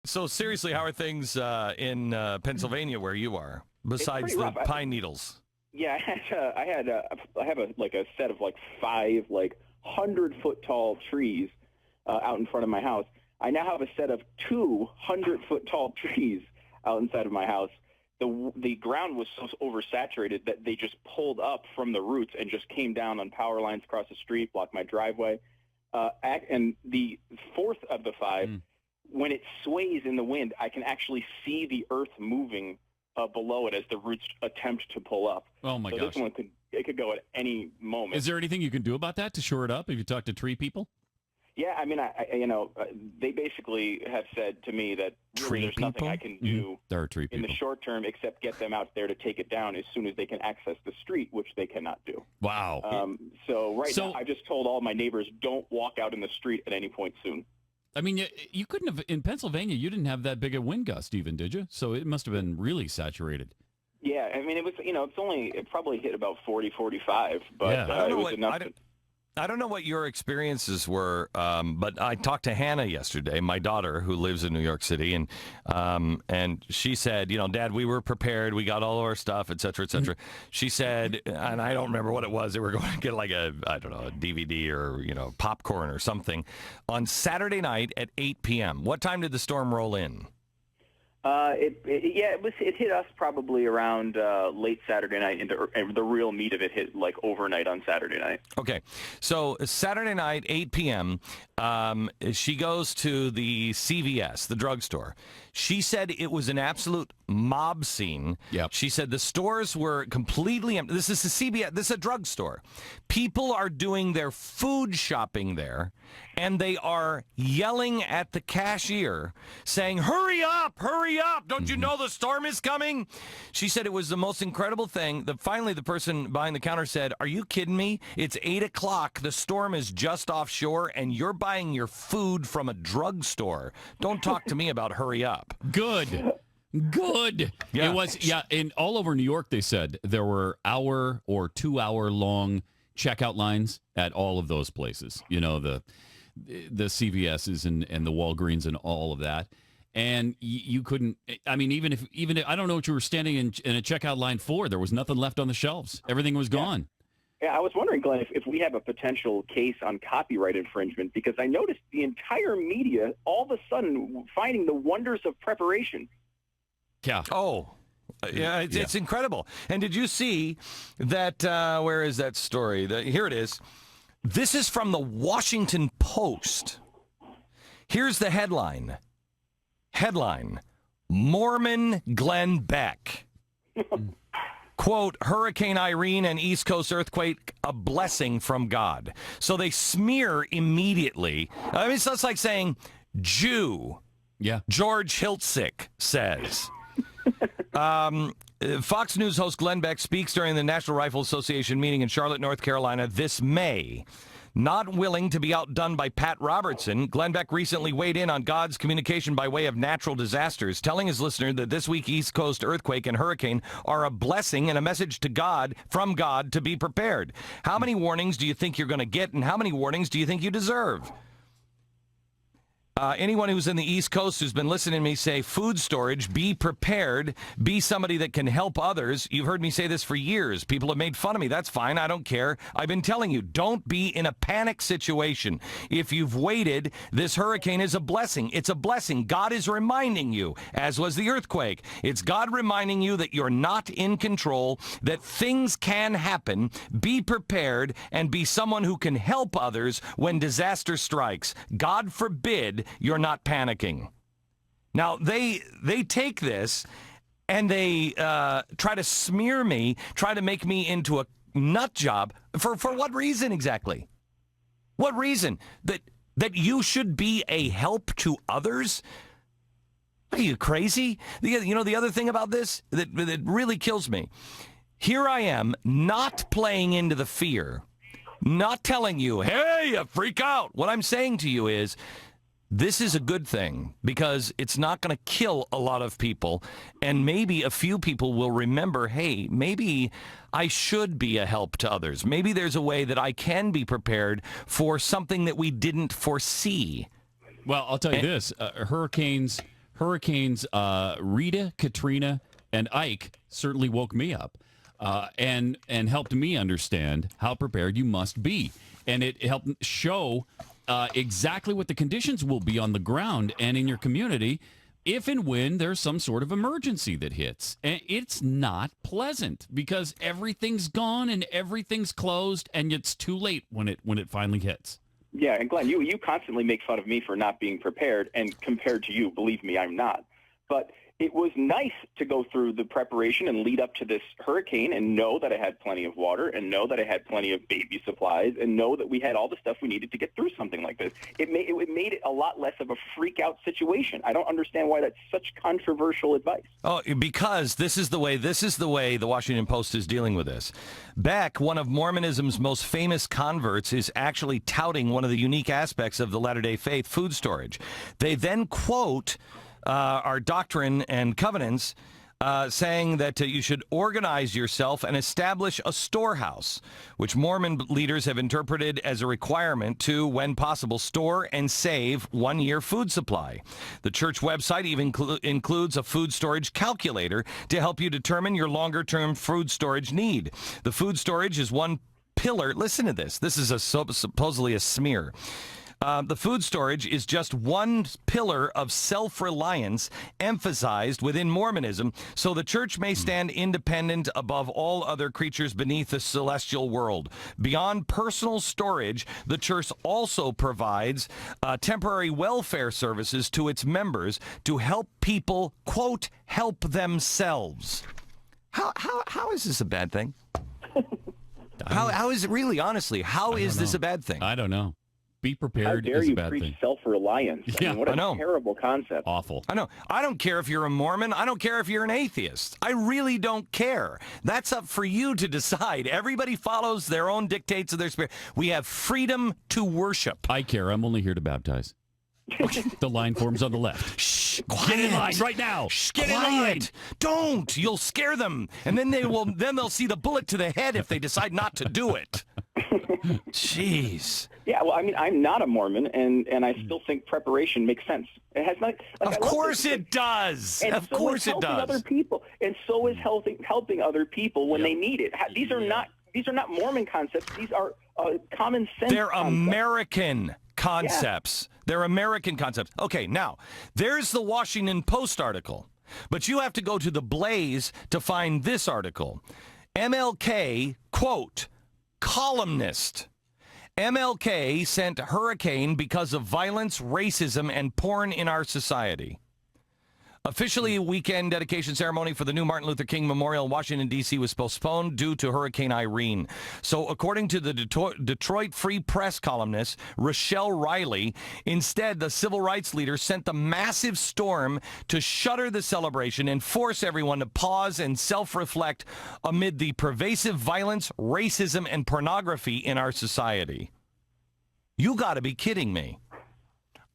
So seriously, how are things in Pennsylvania where you are, besides the rough. pine needles? Yeah, I have a set of 5 100-foot tall trees out in front of my house. I now have a set of 200-foot tall trees out inside of my house. The ground was so oversaturated that they just pulled up from the roots and just came down on power lines across the street, blocked my driveway. And the fourth of the 5, when it sways in the wind, I can actually see the earth moving below it as the roots attempt to pull up. Oh my gosh! This one could go at any moment. Is there anything you can do about that to shore it up? Have you talked to tree people? Yeah, I mean, they basically have said to me that really there's nothing I can do There are tree people in the short term except get them out there to take it down as soon as they can access the street, which they cannot do. Wow. So now I just told all my neighbors, don't walk out in the street at any point soon. I mean, you couldn't have, in Pennsylvania, you didn't have that big a wind gust even, did you? So it must have been really saturated. Yeah, I mean, it probably hit about 40, 45, but Yeah. it was enough. I don't know what your experiences were, but I talked to Hannah yesterday, my daughter, who lives in New York City, and she said, Dad, we were prepared. We got all of our stuff, et cetera, et cetera. She said, and I don't remember what it was. They were going to get a DVD or, popcorn or something on Saturday night at 8 p.m. What time did the storm roll in? It hit us probably around late Saturday night, and the real meat of it hit overnight on Saturday night. Okay, so Saturday night, 8 p.m., she goes to the CVS, the drugstore. She said it was an absolute mob scene. Yep. She said the stores were completely empty. This is a CVS. This is a drugstore. People are doing their food shopping there, and they are yelling at the cashier, saying, hurry up, hurry up. Don't you know the storm is coming? She said it was the most incredible thing. Finally, the person behind the counter said, are you kidding me? It's 8 o'clock. The storm is just offshore, and you're buying your food from a drugstore. Don't talk to me about hurry up. Good. Yeah. It was, in all over New York, they said there were hour or 2 hour long checkout lines at all of those places. The CVS's and the Walgreens and all of that. And you couldn't, I mean, even if I don't know what you were standing in a checkout line for, there was nothing left on the shelves. Everything was gone. Yeah, I was wondering, Glenn, if we have a potential case on copyright infringement, because I noticed the entire media all of a sudden finding the wonders of preparation. Yeah. Oh, yeah, it's incredible. And did you see that, where is that story? Here it is. This is from the Washington Post. Here's the headline. Mormon Glenn Beck. Quote, Hurricane Irene and East Coast earthquake, a blessing from God. So they smear immediately. I mean, so it's like saying, Jew. Yeah. George Hiltzik says. Fox News host Glenn Beck speaks during the National Rifle Association meeting in Charlotte, North Carolina this May. Not willing to be outdone by Pat Robertson, Glenn Beck recently weighed in on God's communication by way of natural disasters, telling his listener that this week's East Coast earthquake and hurricane are a blessing and a message to God, from God, to be prepared. How many warnings do you think you're going to get, and how many warnings do you think you deserve? Anyone who's in the East Coast who's been listening to me say food storage, be prepared, be somebody that can help others. You've heard me say this for years. People have made fun of me. That's fine. I don't care. I've been telling you, don't be in a panic situation. If you've waited, this hurricane is a blessing. It's a blessing. God is reminding you, as was the earthquake. It's God reminding you that you're not in control, that things can happen. Be prepared and be someone who can help others when disaster strikes. God forbid you're not panicking. Now, they take this and they try to smear me, try to make me into a nut job. For what reason exactly? What reason? That you should be a help to others? Are you crazy? The other thing about this that really kills me. Here I am, not playing into the fear, not telling you, hey, you freak out. What I'm saying to you is, this is a good thing because it's not going to kill a lot of people, and maybe a few people will remember, hey, maybe I should be a help to others. Maybe there's a way that I can be prepared for something that we didn't foresee. Well, I'll tell you this, hurricanes Hurricanes Rita, Katrina, and Ike certainly woke me up and helped me understand how prepared you must be. And it helped show exactly what the conditions will be on the ground and in your community if and when there's some sort of emergency that hits. And it's not pleasant because everything's gone and everything's closed, and it's too late when it finally hits. Yeah, and Glenn, you constantly make fun of me for not being prepared, and compared to you, believe me, I'm not. But it was nice to go through the preparation and lead up to this hurricane and know that I had plenty of water and know that I had plenty of baby supplies and know that we had all the stuff we needed to get through something like this. It made it a lot less of a freak-out situation. I don't understand why that's such controversial advice. Oh, because this is the way the Washington Post is dealing with this. Beck, one of Mormonism's most famous converts, is actually touting one of the unique aspects of the Latter-day Faith, food storage. They then quote our doctrine and covenants, saying that you should organize yourself and establish a storehouse, which Mormon leaders have interpreted as a requirement to, when possible, store and save 1 year food supply. The church website even includes a food storage calculator to help you determine your longer-term food storage need. The food storage is one pillar. Listen to this. This is supposedly a smear. The food storage is just one pillar of self-reliance emphasized within Mormonism, so the church may stand independent above all other creatures beneath the celestial world. Beyond personal storage, the church also provides temporary welfare services to its members to help people, quote, help themselves. How is this a bad thing? How is it really, honestly, how is this a bad thing? I don't know. Be prepared How dare is a you bad preach thing. self-reliance? Yeah, what a I know. terrible concept. Awful. I know. I don't care if you're a Mormon. I don't care if you're an atheist. I really don't care. That's up for you to decide. Everybody follows their own dictates of their spirit. We have freedom to worship. I care. I'm only here to baptize. The line forms on the left. Shh, Get in line right now. Shh, get in line. Don't. You'll scare them, and then they'll see the bullet to the head if they decide not to do it. Jeez. Yeah, well, I mean, I'm not a Mormon, and I still think preparation makes sense. It has not. Like, Of course it does. And Of so course is it helping does. other people, and so is helping other people when they need it. These are not Mormon concepts. These are common sense. They're concepts. American concepts. Yeah. They're American concepts. Okay, now, there's the Washington Post article, but you have to go to the Blaze to find this article. MLK, quote, columnist. MLK sent hurricane because of violence, racism, and porn in our society. Officially, a weekend dedication ceremony for the new Martin Luther King Memorial in Washington, D.C. was postponed due to Hurricane Irene. So according to the Detroit Free Press columnist, Rochelle Riley, instead, the civil rights leader sent the massive storm to shutter the celebration and force everyone to pause and self-reflect amid the pervasive violence, racism, and pornography in our society. You got to be kidding me.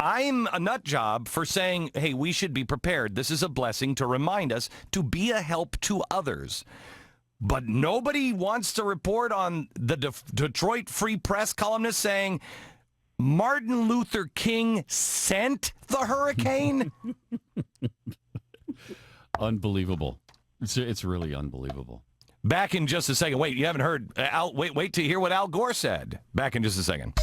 I'm a nut job for saying, hey, we should be prepared. This is a blessing to remind us to be a help to others. But nobody wants to report on the Detroit Free Press columnist saying Martin Luther King sent the hurricane? Unbelievable. It's really unbelievable. Back in just a second. Wait, you haven't heard Al? Wait to hear what Al Gore said. Back in just a second.